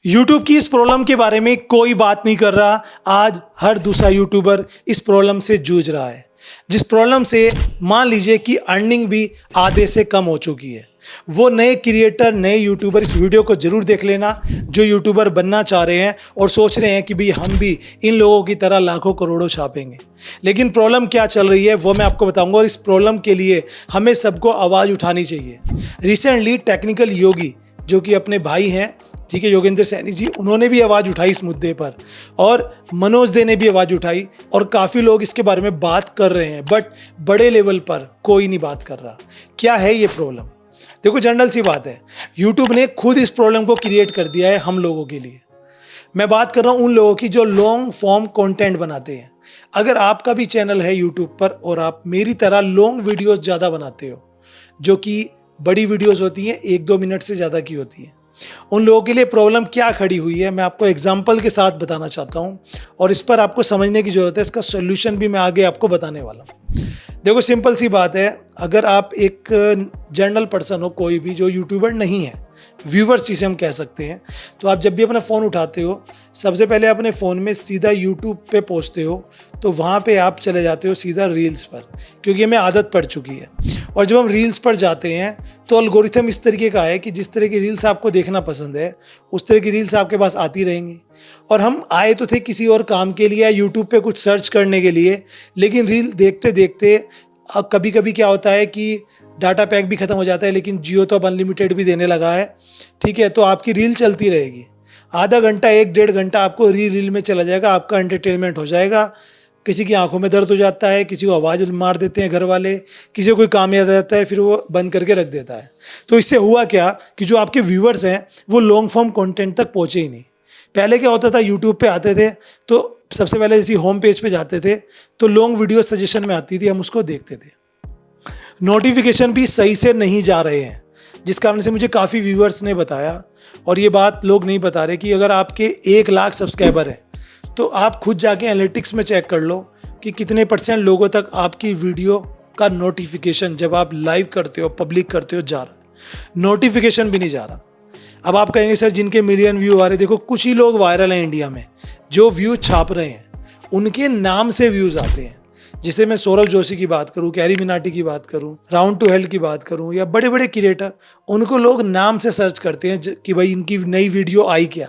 YouTube की इस problem के बारे में कोई बात नहीं कर रहा। आज हर दूसरा यूट्यूबर इस प्रॉब्लम से जूझ रहा है, जिस प्रॉब्लम से मान लीजिए कि अर्निंग भी आधे से कम हो चुकी है। वो नए क्रिएटर, नए यूट्यूबर इस वीडियो को जरूर देख लेना, जो यूट्यूबर बनना चाह रहे हैं और सोच रहे हैं कि भाई हम भी इन लोगों की तरह लाखों करोड़ों छापेंगे। लेकिन प्रॉब्लम क्या चल रही है वो मैं आपको बताऊंगा, और इस प्रॉब्लम के लिए हमें सबको आवाज़ उठानी चाहिए। रिसेंटली टेक्निकल योगी, जो कि अपने भाई हैं, ठीक है, योगेंद्र सैनी जी, उन्होंने भी आवाज़ उठाई इस मुद्दे पर, और मनोज दे ने भी आवाज़ उठाई, और काफ़ी लोग इसके बारे में बात कर रहे हैं, बट बड़े लेवल पर कोई नहीं बात कर रहा। क्या है ये प्रॉब्लम? देखो, जनरल सी बात है, यूट्यूब ने खुद इस प्रॉब्लम को क्रिएट कर दिया है हम लोगों के लिए। मैं बात कर रहा हूँ उन लोगों की जो लॉन्ग फॉर्म कंटेंट बनाते हैं। अगर आपका भी चैनल है यूट्यूब पर और आप मेरी तरह लॉन्ग वीडियोस ज़्यादा बनाते हो, जो कि बड़ी वीडियोस होती हैं, 1-2 मिनट से ज़्यादा की होती हैं, उन लोगों के लिए प्रॉब्लम क्या खड़ी हुई है मैं आपको एग्जाम्पल के साथ बताना चाहता हूँ, और इस पर आपको समझने की ज़रूरत है। इसका सोल्यूशन भी मैं आगे आपको बताने वाला हूँ। देखो, सिंपल सी बात है, अगर आप एक जनरल पर्सन हो, कोई भी जो यूट्यूबर नहीं है, व्यूवर्स जिसे हम कह सकते हैं, तो आप जब भी अपना फ़ोन उठाते हो, सबसे पहले अपने फ़ोन में सीधा यूट्यूब पे पहुंचते हो, तो वहाँ पे आप चले जाते हो सीधा रील्स पर, क्योंकि हमें आदत पड़ चुकी है। और जब हम रील्स पर जाते हैं तो एल्गोरिथम इस तरीके का है कि जिस तरह की रील्स आपको देखना पसंद है, उस तरह की रील्स आपके पास आती रहेंगी। और हम आए तो थे किसी और काम के लिए, यूट्यूब पे कुछ सर्च करने के लिए, लेकिन रील देखते देखते अब कभी कभी क्या होता है कि डाटा पैक भी ख़त्म हो जाता है, लेकिन जियो तो अब अनलिमिटेड भी देने लगा है, ठीक है, तो आपकी रील चलती रहेगी। आधा घंटा, 1-1.5 घंटा आपको रील में चला जाएगा, आपका एंटरटेनमेंट हो जाएगा। किसी की आंखों में दर्द हो जाता है, किसी को आवाज़ मार देते हैं घर वाले, किसी को कोई काम याद आ जाता है, फिर वो बंद करके रख देता है। तो इससे हुआ क्या कि जो आपके व्यूवर्स हैं वो लॉन्ग फॉर्म कंटेंट तक पहुँचे ही नहीं। पहले क्या होता था, यूट्यूब पे आते थे तो सबसे पहले जैसे होम पेज पे जाते थे तो लॉन्ग वीडियो सजेशन में आती थी, हम उसको देखते थे। नोटिफिकेशन भी सही से नहीं जा रहे हैं, जिस कारण से मुझे काफ़ी व्यूवर्स ने बताया, और ये बात लोग नहीं बता रहे, कि अगर आपके 1 लाख सब्सक्राइबर हैं तो आप खुद जाके एनालिटिक्स में चेक कर लो कि कितने % लोगों तक आपकी वीडियो का नोटिफिकेशन, जब आप लाइव करते हो, पब्लिक करते हो, जा रहा है। नोटिफिकेशन भी नहीं जा रहा। अब आप कहेंगे सर जिनके मिलियन व्यू आ रहे, देखो कुछ ही लोग वायरल हैं इंडिया में जो व्यू छाप रहे हैं, उनके नाम से व्यूज़ आते हैं। जिसे मैं सौरभ जोशी की बात करूं, कैरी मिनाटी की बात करूं, राउंड टू हेल्थ की बात करूं, या बड़े बड़े क्रिएटर, उनको लोग नाम से सर्च करते हैं कि भाई इनकी नई वीडियो आई क्या,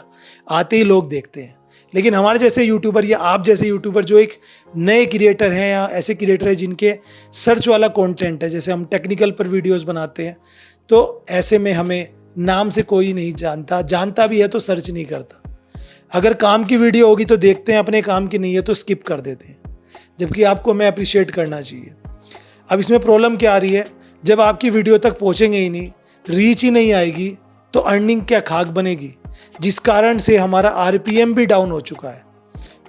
आते ही लोग देखते हैं। लेकिन हमारे जैसे यूट्यूबर या आप जैसे यूट्यूबर जो एक नए क्रिएटर हैं, या ऐसे क्रिएटर हैं जिनके सर्च वाला कंटेंट है, जैसे हम टेक्निकल पर वीडियोस बनाते हैं, तो ऐसे में हमें नाम से कोई नहीं जानता भी है तो सर्च नहीं करता। अगर काम की वीडियो होगी तो देखते हैं, अपने काम की नहीं है तो स्किप कर देते हैं, जबकि आपको मैं अप्रिशिएट करना चाहिए। अब इसमें प्रॉब्लम क्या आ रही है, जब आपकी वीडियो तक पहुंचेंगे ही नहीं, रीच ही नहीं आएगी, तो अर्निंग क्या खाक बनेगी, जिस कारण से हमारा आरपीएम भी डाउन हो चुका है।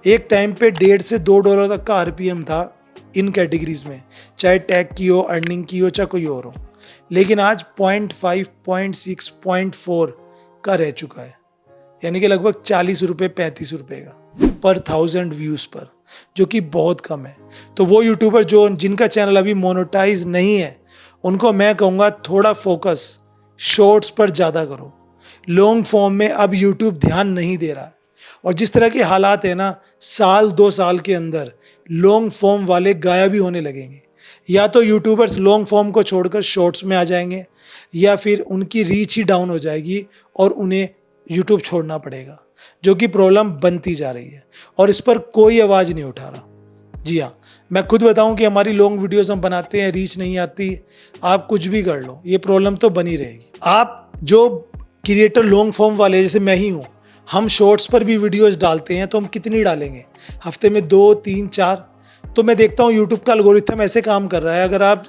एक टाइम पे $1.5 से $2 तक का आरपीएम था इन कैटेगरीज में, चाहे टैग की हो, अर्निंग की हो, चाहे कोई और हो, लेकिन आज 0.5, 0.6, 0.4 का रह चुका है, यानी कि लगभग 40 रुपये, 35 रुपये का पर 1000 व्यूज़ पर, जो कि बहुत कम है। तो वो यूट्यूबर जिनका चैनल अभी मोनेटाइज नहीं है, उनको मैं कहूँगा थोड़ा फोकस शॉर्ट्स पर ज़्यादा करो। लॉन्ग फॉर्म में अब यूट्यूब ध्यान नहीं दे रहा है, और जिस तरह के हालात है ना, 1-2 साल के अंदर लॉन्ग फॉर्म वाले गायब ही होने लगेंगे। या तो यूट्यूबर्स लॉन्ग फॉर्म को छोड़कर शॉर्ट्स में आ जाएंगे, या फिर उनकी रीच ही डाउन हो जाएगी और उन्हें यूट्यूब छोड़ना पड़ेगा, जो कि प्रॉब्लम बनती जा रही है, और इस पर कोई आवाज़ नहीं उठा रहा। जी हाँ, मैं खुद बताऊं कि हमारी लॉन्ग वीडियोस हम बनाते हैं, रीच नहीं आती, आप कुछ भी कर लो, ये प्रॉब्लम तो बनी रहेगी। आप जो क्रिएटर लॉन्ग फॉर्म वाले, जैसे मैं ही हूँ, हम शॉर्ट्स पर भी वीडियोस डालते हैं, तो हम कितनी डालेंगे, हफ्ते में 2, 3, 4? तो मैं देखता हूँ यूट्यूब का एल्गोरिथम ऐसे काम कर रहा है, अगर आप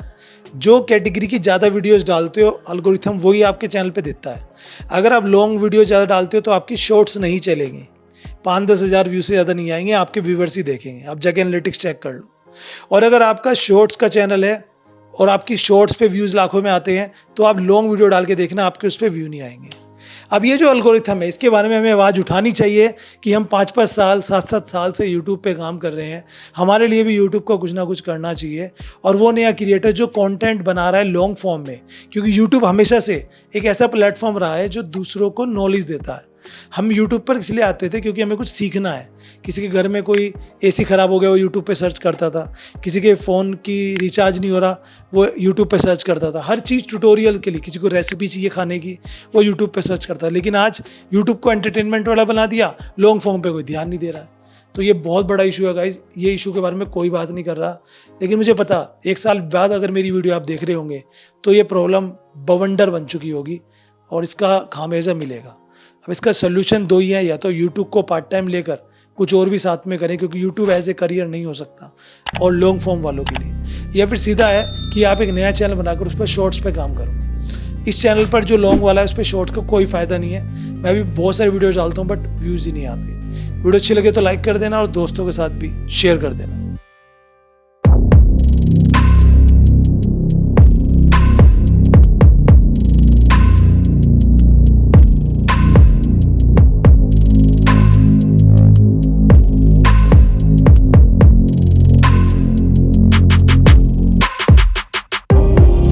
जो कैटेगरी की ज़्यादा वीडियोस डालते हो, एल्गोरिथम वही आपके चैनल पे देता है। अगर आप लॉन्ग वीडियो ज़्यादा डालते हो तो आपकी शॉर्ट्स नहीं चलेंगी, 5-10 हज़ार व्यू से ज़्यादा नहीं आएंगे, आपके व्यूवर्स ही देखेंगे। आप जाके एनालिटिक्स चेक कर लो। और अगर आपका शॉर्ट्स का चैनल है और आपकी शॉर्ट्स पे व्यूज़ लाखों में आते हैं, तो आप लॉन्ग वीडियो डाल के देखना, आपके उस पर व्यू नहीं आएंगे। अब ये जो एल्गोरिथम है, इसके बारे में हमें आवाज़ उठानी चाहिए कि हम 5-5 साल, 7-7 साल से यूट्यूब पे काम कर रहे हैं, हमारे लिए भी यूट्यूब को कुछ ना कुछ करना चाहिए। और वो नया क्रिएटर जो कंटेंट बना रहा है लॉन्ग फॉर्म में, क्योंकि यूट्यूब हमेशा से एक ऐसा प्लेटफॉर्म रहा है जो दूसरों को नॉलेज देता है, हम यूट्यूब पर इसलिए आते थे क्योंकि हमें कुछ सीखना है। किसी के घर में कोई एसी ख़राब हो गया, वो यूट्यूब पे सर्च करता था। किसी के फ़ोन की रिचार्ज नहीं हो रहा, वो यूट्यूब पे सर्च करता था। हर चीज़ ट्यूटोरियल के लिए, किसी को रेसिपी चाहिए खाने की, वो यूट्यूब पे सर्च करता है। लेकिन आज यूट्यूब को एंटरटेनमेंट वाला बना दिया, लॉन्ग फॉर्म पे कोई ध्यान नहीं दे रहा है। तो ये बहुत बड़ा इशू है गाइज। ये इशू के बारे में कोई बात नहीं कर रहा, लेकिन मुझे पता 1 साल बाद अगर मेरी वीडियो आप देख रहे होंगे तो ये प्रॉब्लम बवंडर बन चुकी होगी और इसका खामियाजा मिलेगा। अब इसका सोल्यूशन 2 ही है, या तो यूट्यूब को पार्ट टाइम लेकर कुछ और भी साथ में करें, क्योंकि यूट्यूब एज ए करियर नहीं हो सकता और लॉन्ग फॉर्म वालों के लिए, या फिर सीधा है कि आप एक नया चैनल बनाकर उस पर शॉर्ट्स पे काम करो। इस चैनल पर जो लॉन्ग वाला है उस पर शॉर्ट्स का कोई फ़ायदा नहीं है। मैं भी बहुत सारे वीडियो डालता हूँ बट व्यूज़ ही नहीं आते। वीडियो अच्छी लगे तो लाइक कर देना और दोस्तों के साथ भी शेयर कर देना।